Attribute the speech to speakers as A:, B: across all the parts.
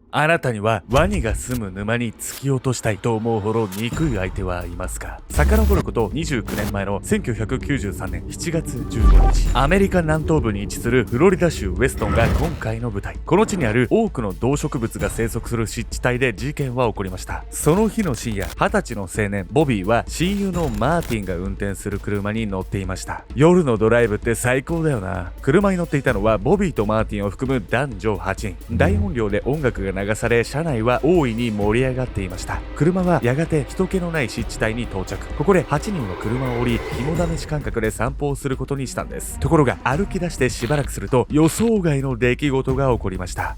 A: あなたにはワニが住む沼に突き落としたいと思うほど憎い相手はいますか？遡ること29年前の1993年7月15日、アメリカ南東部に位置するフロリダ州ウェストンが今回の舞台。この地にある多くの動植物が生息する湿地帯で事件は起こりました。その日の深夜、20歳の青年ボビーは親友のマーティンが運転する車に乗っていました。夜のドライブって最高だよな。車に乗っていたのはボビーとマーティンを含む男女8人。大音量で音楽が流され、車内は大いに盛り上がっていました。車はやがて人気のない湿地帯に到着。ここで8人は車を降り、肝試し感覚で散歩をすることにしたんです。ところが歩き出してしばらくすると予想外の出来事が起こりました。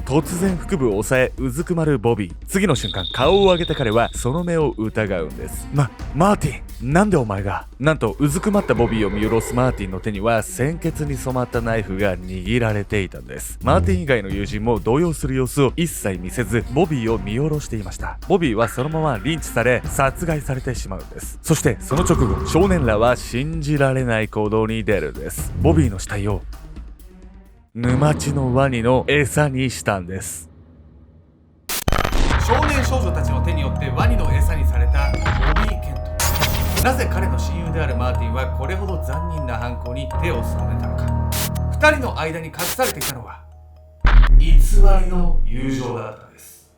A: 突然腹部を押さえうずくまるボビー。次の瞬間、顔を上げた彼はその目を疑うんです。マーティン、なんでお前が？なんとうずくまったボビーを見下ろすマーティンの手には鮮血に染まったナイフが握られていたんです。マーティン以外の友人も動揺する様子を一切見せず、ボビーを見下ろしていました。ボビーはそのままリンチされ殺害されてしまうんです。そしてその直後、少年らは信じられない行動に出るんです。ボビーの死体を沼地のワニの餌にしたんです。
B: 少年少女たちの手によってワニの餌にされたボビー・ケント。なぜ彼の親友であるマーティンはこれほど残忍な犯行に手を染めたのか。二人の間に隠されていたのは偽りの友情だったんです。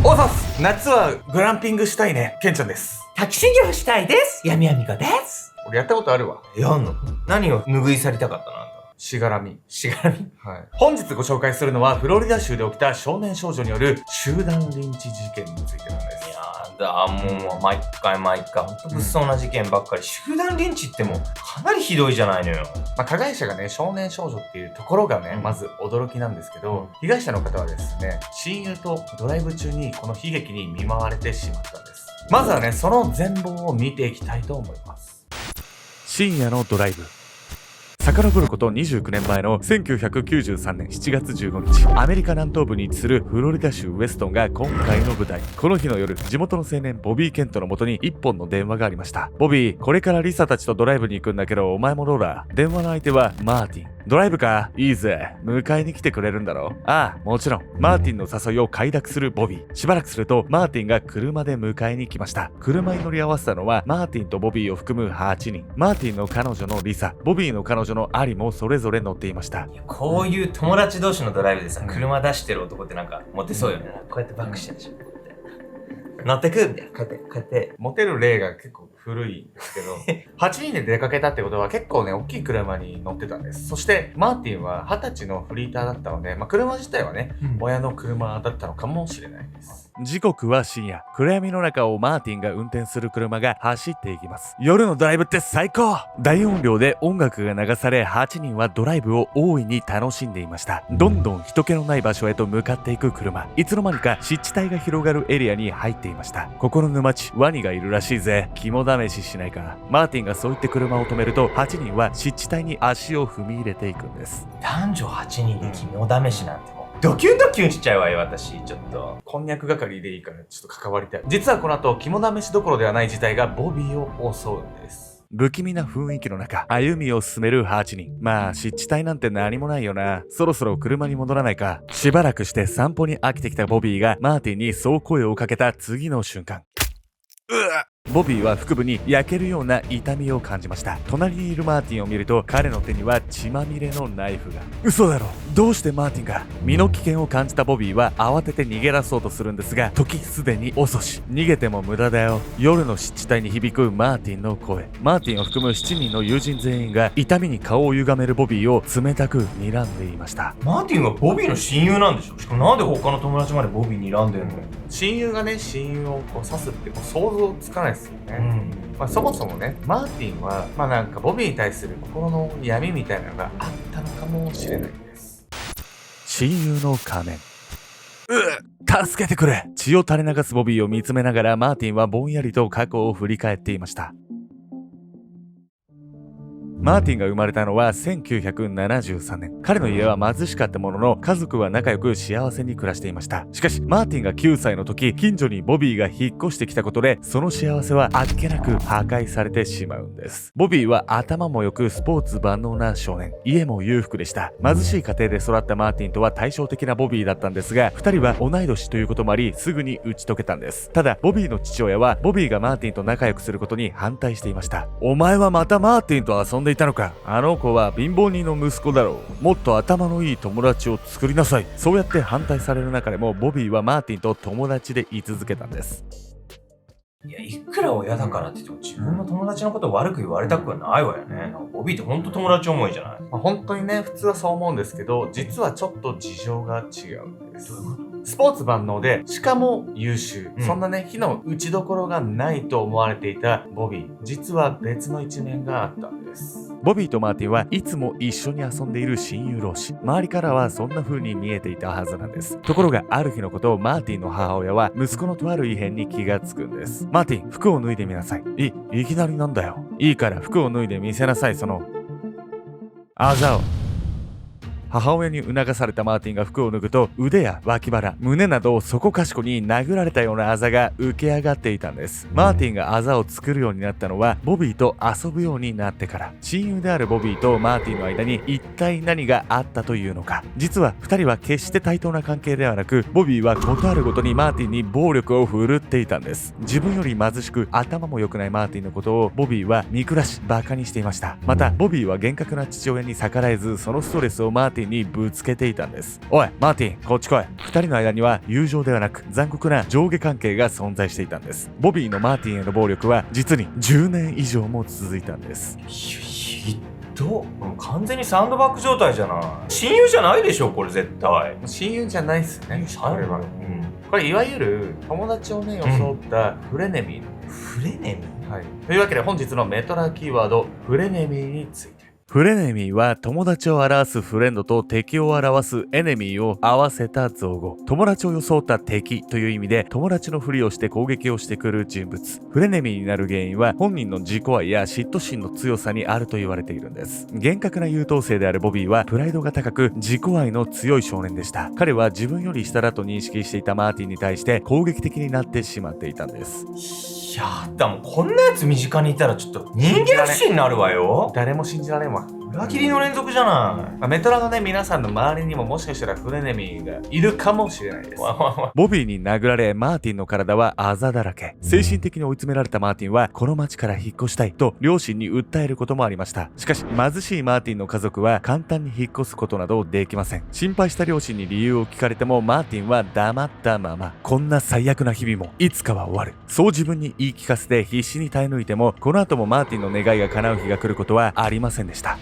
B: おさす、夏はグランピングしたいね。ケンちゃんです。
C: 滝修行したいです。闇闇子です。
B: 俺やったことあるわ。
C: やんの？何を拭い去りたかったの？あんた。
B: しがらみ。
C: しがらみ？
B: はい。本日ご紹介するのはフロリダ州で起きた少年少女による集団リンチ事件についてなんです。
C: いやだ、もう毎回ほんと物騒な事件ばっかり。集団リンチってもうかなりひどいじゃないのよ。
B: 加害者がね、少年少女っていうところがね、まず驚きなんですけど、被害者の方はですね、親友とドライブ中にこの悲劇に見舞われてしまったんです。まずはね、その全貌を見ていきたいと思います。
A: 深夜のドライブ。遡ること29年前の1993年7月15日、アメリカ南東部に位置するフロリダ州ウェストンが今回の舞台。この日の夜、地元の青年ボビー・ケントの元に一本の電話がありました。ボビー、これからリサたちとドライブに行くんだけど、お前もどうだ？電話の相手はマーティン。ドライブか？いいぜ。迎えに来てくれるんだろ？ああ、もちろん。マーティンの誘いを快諾するボビー。しばらくすると、マーティンが車で迎えに来ました。車に乗り合わせたのは、マーティンとボビーを含む8人。マーティンの彼女のリサ、ボビーの彼女のアリもそれぞれ乗っていました。
C: こういう友達同士のドライブでさ、車出してる男ってなんかモテそうよね。こうやってバックしてるでしょ。乗ってくみたいな。こうやって。
B: モテる例が結構古いんですけど、8人で出かけたってことは結構ね、大きい車に乗ってたんです。そして、マーティンは20歳のフリーターだったので、車自体はね、親の車だったのかもしれないです。
A: 時刻は深夜。暗闇の中をマーティンが運転する車が走っていきます。夜のドライブって最高！大音量で音楽が流され、8人はドライブを大いに楽しんでいました。どんどん人気のない場所へと向かっていく車。いつの間にか湿地帯が広がるエリアに入っていました。ここの沼地、ワニがいるらしいぜ。肝試ししないか。マーティンがそう言って車を止めると、8人は湿地帯に足を踏み入れていくんです。
C: 男女8人で肝試しなんてもうドキュンドキュンしちゃうわよ、私。ちょっと
B: こんにゃく係でいいからちょっと関わりたい。実はこの後、肝試しどころではない事態がボビーを襲うんです。
A: 不気味な雰囲気の中、歩みを進める8人。まあ、湿地帯なんて何もないよな。そろそろ車に戻らないか。しばらくして散歩に飽きてきたボビーがマーティンにそう声をかけた次の瞬間。ボビーは腹部に焼けるような痛みを感じました。隣にいるマーティンを見ると、彼の手には血まみれのナイフが。嘘だろ。どうしてマーティンが？身の危険を感じたボビーは慌てて逃げ出そうとするんですが、時すでに遅し。逃げても無駄だよ。夜の湿地帯に響くマーティンの声。マーティンを含む7人の友人全員が痛みに顔を歪めるボビーを冷たく睨んでいました。
C: マーティンはボビーの親友なんでしょ？しかもなんで他の友達までボビー睨んでんの？
B: 親友がね、親友をこう刺すってこう想像つかないですよね。そもそもね、マーティンはなんかボビーに対する心の闇みたいなのがあったのかもしれないです。
A: 親友の仮面。助けてくれ！血を垂れ流すボビーを見つめながらマーティンはぼんやりと過去を振り返っていました。マーティンが生まれたのは1973年。彼の家は貧しかったものの、家族は仲良く幸せに暮らしていました。しかし、マーティンが9歳の時、近所にボビーが引っ越してきたことで、その幸せはあっけなく破壊されてしまうんです。ボビーは頭も良くスポーツ万能な少年。家も裕福でした。貧しい家庭で育ったマーティンとは対照的なボビーだったんですが、二人は同い年ということもあり、すぐに打ち解けたんです。ただ、ボビーの父親は、ボビーがマーティンと仲良くすることに反対していました。お前はまたマーティンと遊んでいたのか。あの子は貧乏人の息子だろう。もっと頭のいい友達を作りなさい。そうやって反対される中でも、ボビーはマーティンと友達でい続けたんです。
C: いや、いくら親だからって言っても自分の友達のことを悪く言われたくはないわよね。ボビーってほんと友達思いじゃない？
B: 本当にね、普通はそう思うんですけど、実はちょっと事情が違うんです。
C: どういうこと？
B: スポーツ万能で、しかも優秀。
C: うん
B: そんなね、火の打ちどころがないと思われていたボビー。実は別の一面があったんです。
A: ボビーとマーティンはいつも一緒に遊んでいる親友同士。周りからはそんな風に見えていたはずなんです。ところがある日のことをマーティンの母親は息子のとある異変に気がつくんです。マーティン、服を脱いでみなさい。いきなりなんだよ。いいから服を脱いで見せなさい、そのあざを。母親に促されたマーティンが服を脱ぐと、腕や脇腹、胸などをそこかしこに殴られたようなあざが浮き上がっていたんです。マーティンがあざを作るようになったのはボビーと遊ぶようになってから。親友であるボビーとマーティンの間に一体何があったというのか。実は2人は決して対等な関係ではなく、ボビーは事あるごとにマーティンに暴力を振るっていたんです。自分より貧しく頭も良くないマーティンのことをボビーは見下しバカにしていました。またボビーは厳格な父親に逆らえず、そのストレスをマーティンにぶつけていたんです。おいマーティン、こっち来い。2人の間には友情ではなく残酷な上下関係が存在していたんです。ボビーのマーティンへの暴力は実に10年以上も続いたんです。
C: ひっど。もう完全にサンドバッグ状態じゃない。親友じゃないでしょこれ絶対。
B: 親友じゃないっすね。これは。
C: うん。
B: これいわゆる友達をね、装ったフレネミー。
C: フレネミ？
B: はい。というわけで本日のメトラキーワード、フレネミーについて。
A: フレネミーは友達を表すフレンドと敵を表すエネミーを合わせた造語。友達を装った敵という意味で、友達のふりをして攻撃をしてくる人物。フレネミーになる原因は本人の自己愛や嫉妬心の強さにあると言われているんです。厳格な優等生であるボビーはプライドが高く自己愛の強い少年でした。彼は自分より下だと認識していたマーティンに対して攻撃的になってしまっていたんです。
C: いやだもうこんなやつ身近にいたらちょっと人間不信になるわよ。
B: 誰も信じられんわ。
C: 裏切りの連続じゃない。
B: メトラのね、皆さんの周りにももしかしたらフレネミーがいるかもしれないです。
A: ボビーに殴られ、マーティンの体はあざだらけ。精神的に追い詰められたマーティンは、この町から引っ越したいと両親に訴えることもありました。しかし、貧しいマーティンの家族は簡単に引っ越すことなどできません。心配した両親に理由を聞かれても、マーティンは黙ったまま。こんな最悪な日々も、いつかは終わる。そう自分に言い聞かせて必死に耐え抜いても、この後もマーティンの願いが叶う日が来ることはありませんでした。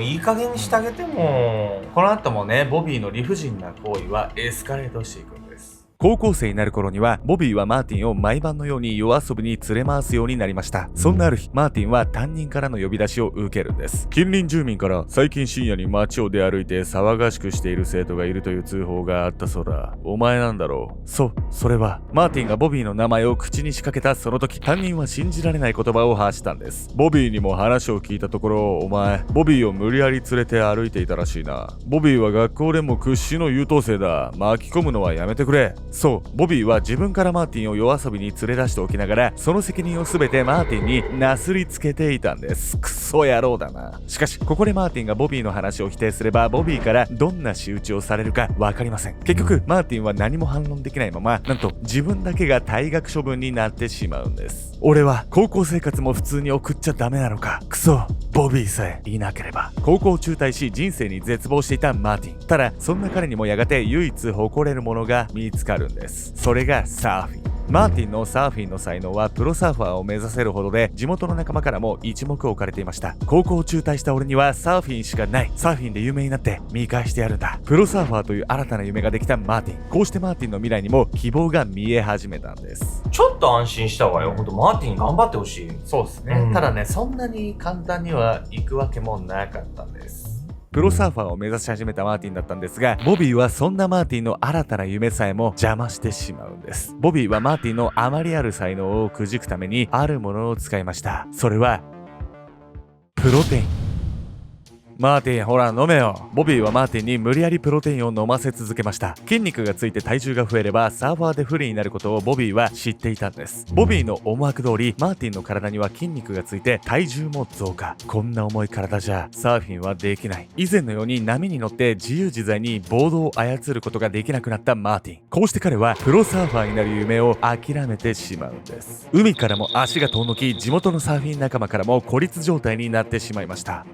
C: いい加減にしてあげても。
B: この後もね、ボビーの理不尽な行為はエスカレートしていくんです。
A: 高校生になる頃には、ボビーはマーティンを毎晩のように夜遊びに連れ回すようになりました。そんなある日、マーティンは担任からの呼び出しを受けるんです。近隣住民から最近深夜に街を出歩いて騒がしくしている生徒がいるという通報があったそうだ。お前なんだろう。そう、それは、マーティンがボビーの名前を口に仕掛けたその時、担任は信じられない言葉を発したんです。ボビーにも話を聞いたところ、お前、ボビーを無理やり連れて歩いていたらしいな。ボビーは学校でも屈指の優等生だ。巻き込むのはやめてくれ。そう、ボビーは自分からマーティンを夜遊びに連れ出しておきながら、その責任を全てマーティンになすりつけていたんです。クソ野郎だな。しかし、ここでマーティンがボビーの話を否定すれば、ボビーからどんな仕打ちをされるかわかりません。結局、マーティンは何も反論できないまま、なんと自分だけが退学処分になってしまうんです。俺は高校生活も普通に送っちゃダメなのか。クソ、ボビーさえいなければ。高校を中退し人生に絶望していたマーティン。ただ、そんな彼にもやがて唯一誇れるものが見つかるんです。それがサーフィン。マーティンのサーフィンの才能はプロサーファーを目指せるほどで、地元の仲間からも一目置かれていました。高校を中退した俺にはサーフィンしかない。サーフィンで有名になって見返してやるんだ。プロサーファーという新たな夢ができたマーティン。こうしてマーティンの未来にも希望が見え始めたんです。
C: ちょっと安心したわよ。ほんとマーティンに頑張ってほしい。
B: そうですね、ただね、そんなに簡単には行くわけもなかったんです。
A: プロサーファーを目指し始めたマーティンだったんですが、ボビーはそんなマーティンの新たな夢さえも邪魔してしまうんです。ボビーはマーティンのあまりある才能をくじくためにあるものを使いました。それはププロテイン。マーティン、ほら飲めよ。ボビーはマーティンに無理やりプロテインを飲ませ続けました。筋肉がついて体重が増えればサーファーで不利になることをボビーは知っていたんです。ボビーの思惑通り、マーティンの体には筋肉がついて体重も増加。こんな重い体じゃサーフィンはできない。以前のように波に乗って自由自在にボードを操ることができなくなったマーティン。こうして彼はプロサーファーになる夢を諦めてしまうんです。海からも足が遠のき、地元のサーフィン仲間からも孤立状態になってしまいました。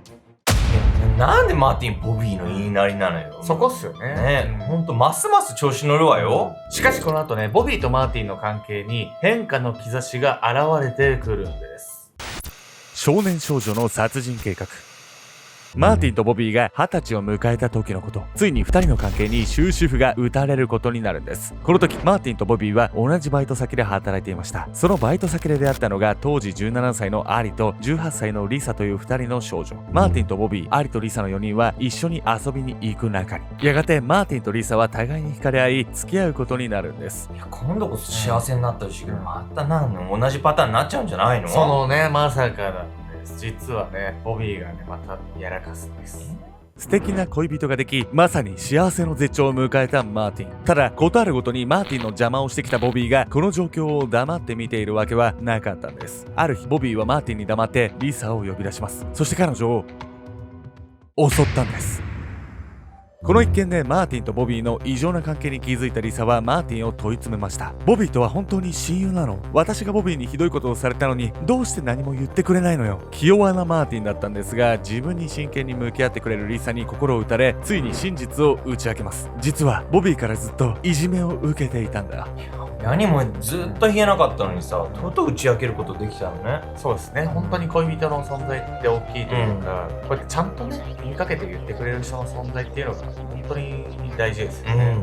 C: なんでマーティンボビーの言いなりなのよ。
B: そこっすよね。
C: ほんとますます調子乗るわよ。
B: しかしこの後ね、ボビーとマーティンの関係に変化の兆しが現れてくるんです。
A: 少年少女の殺人計画。マーティンとボビーが20歳を迎えた時のこと。ついに2人の関係に終止符が打たれることになるんです。この時、マーティンとボビーは同じバイト先で働いていました。そのバイト先で出会ったのが当時17歳のアリと18歳のリサという2人の少女。マーティンとボビー、アリとリサの4人は一緒に遊びに行く仲に。やがてマーティンとリサは互いに惹かれ合い、付き合うことになるんです。
C: いや、今度こそ幸せになってほしいけど、また同じパターンになっちゃうんじゃないの？
B: そのね、まさかなんです。実はね、ボビーがね、またやらかすんです。
A: 素敵な恋人ができ、まさに幸せの絶頂を迎えたマーティン。ただ、ことあるごとにマーティンの邪魔をしてきたボビーがこの状況を黙って見ているわけはなかったんです。ある日、ボビーはマーティンに黙ってリサを呼び出します。そして彼女を襲ったんです。この一件でマーティンとボビーの異常な関係に気づいたリサはマーティンを問い詰めました。ボビーとは本当に親友なの？私がボビーにひどいことをされたのにどうして何も言ってくれないのよ。気弱なマーティンだったんですが、自分に真剣に向き合ってくれるリサに心を打たれ、ついに真実を打ち明けます。実はボビーからずっといじめを受けていたんだ。
C: 何もずっと言えなかったのにさ、とうとう打ち明けることできたのね。
B: そうですね。本当に恋人の存在って大きいというか、こうやってちゃんとね、言いかけて言ってくれる人の存在っていうのが本当に大事ですよね。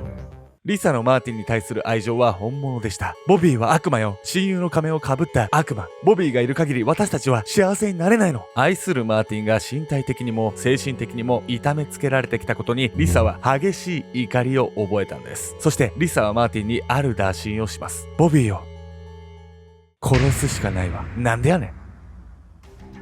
A: リサのマーティンに対する愛情は本物でした。ボビーは悪魔よ。親友の仮面をかぶった悪魔。ボビーがいる限り私たちは幸せになれないの。愛するマーティンが身体的にも精神的にも痛めつけられてきたことにリサは激しい怒りを覚えたんです。そしてリサはマーティンにある打診をします。ボビーを殺すしかないわ。なんでやねん。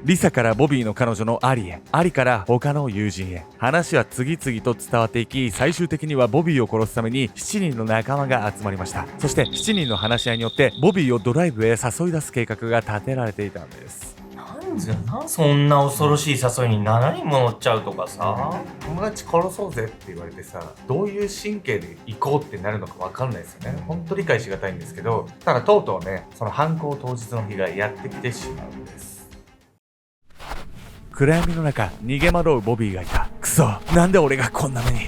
A: リサからボビーの彼女のアリへ、アリから他の友人へ、話は次々と伝わっていき、最終的にはボビーを殺すために7人の仲間が集まりました。そして7人の話し合いによってボビーをドライブへ誘い出す計画が立てられていたんです。
C: なんそんな恐ろしい誘いに7人も乗っちゃうとかさ、
B: 友達殺そうぜって言われてさ、どういう神経で行こうってなるのか分かんないですよね。本当理解しがたいんですけど、ただとうとうね、その犯行当日の日がやってきてしまうんです。
A: 暗闇の中、逃げ惑うボビーがいた。くそ、なんで俺がこんな目に。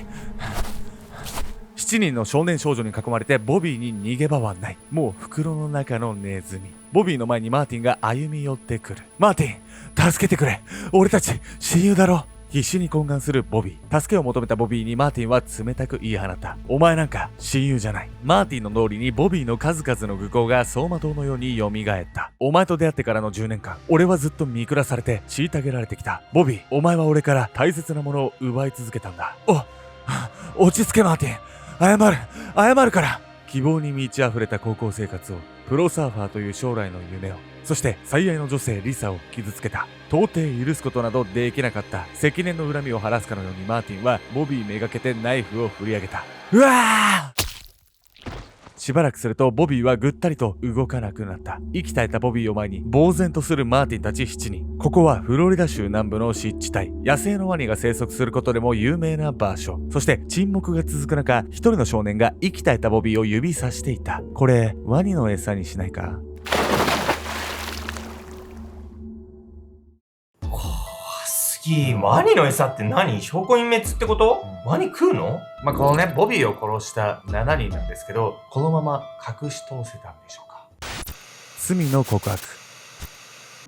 A: 7人の少年少女に囲まれてボビーに逃げ場はない。もう袋の中のネズミ。ボビーの前にマーティンが歩み寄ってくる。マーティン、助けてくれ。俺たち親友だろ。必死に懇願するボビー。助けを求めたボビーにマーティンは冷たく言い放った。お前なんか親友じゃない。マーティンの脳裏にボビーの数々の愚行が走馬灯のように蘇った。お前と出会ってからの10年間、俺はずっと見下されて虐げられてきた。ボビー、お前は俺から大切なものを奪い続けたんだ。落ち着けマーティン。謝るから。希望に満ち溢れた高校生活を、プロサーファーという将来の夢を、そして最愛の女性リサを傷つけた。到底許すことなどできなかった。積年の恨みを晴らすかのようにマーティンはボビーめがけてナイフを振り上げた。うわー！しばらくするとボビーはぐったりと動かなくなった。息絶えたボビーを前に呆然とするマーティンたち7人。ここはフロリダ州南部の湿地帯。野生のワニが生息することでも有名な場所。そして沈黙が続く中、一人の少年が息絶えたボビーを指さしていた。これ、ワニの餌にしないか？
C: ワニの餌って何？証拠隠滅ってこと？ワニ食うの？
B: このね、ボビーを殺した7人なんですけど、このまま隠し通せたんでしょうか？
A: 罪の告白。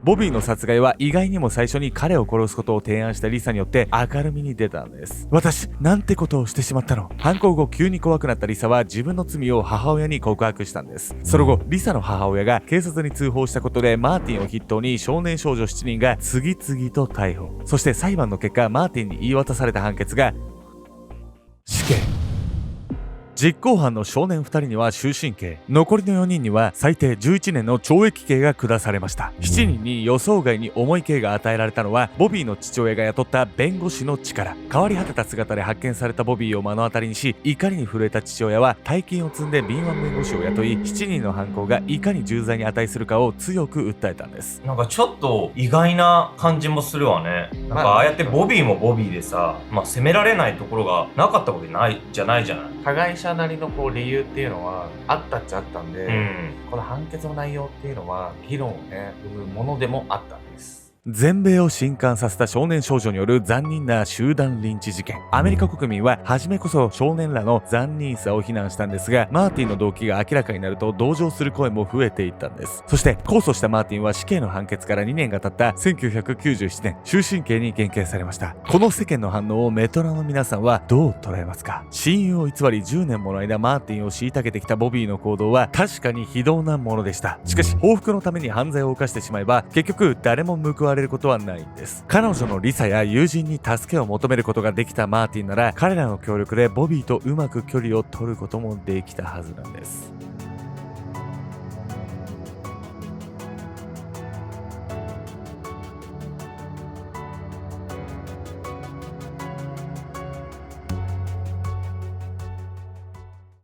A: ボビーの殺害は意外にも最初に彼を殺すことを提案したリサによって明るみに出たんです。私、なんてことをしてしまったの。犯行後急に怖くなったリサは自分の罪を母親に告白したんです。その後、リサの母親が警察に通報したことでマーティンを筆頭に少年少女7人が次々と逮捕。そして裁判の結果、マーティンに言い渡された判決が死刑。実行犯の少年2人には終身刑、残りの4人には最低11年の懲役刑が下されました。7人に予想外に重い刑が与えられたのは、ボビーの父親が雇った弁護士の力。変わり果てた姿で発見されたボビーを目の当たりにし、怒りに震えた父親は大金を積んで敏腕弁護士を雇い、7人の犯行がいかに重罪に値するかを強く訴えたんです。
C: なんかちょっと意外な感じもするわね。なんかああやってボビーもボビーでさ、責められないところがなかったわけないじゃないじゃない。
B: 加害者なりの理由っていうのはあったっちゃあったんで、この判決の内容っていうのは議論をね生むものでもあったんです。
A: 全米を震撼させた少年少女による残忍な集団リンチ事件。アメリカ国民は初めこそ少年らの残忍さを非難したんですが、マーティンの動機が明らかになると同情する声も増えていったんです。そして控訴したマーティンは死刑の判決から2年が経った1997年終身刑に減刑されました。この世間の反応をメトラの皆さんはどう捉えますか？親友を偽り10年もの間マーティンを虐げてきたボビーの行動は確かに非道なものでした。しかし報復のために犯罪を犯してしまえば結局誰も報われることはないんです。彼女のリサや友人に助けを求めることができたマーティンなら、彼らの協力でボビーとうまく距離を取ることもできたはずなんです。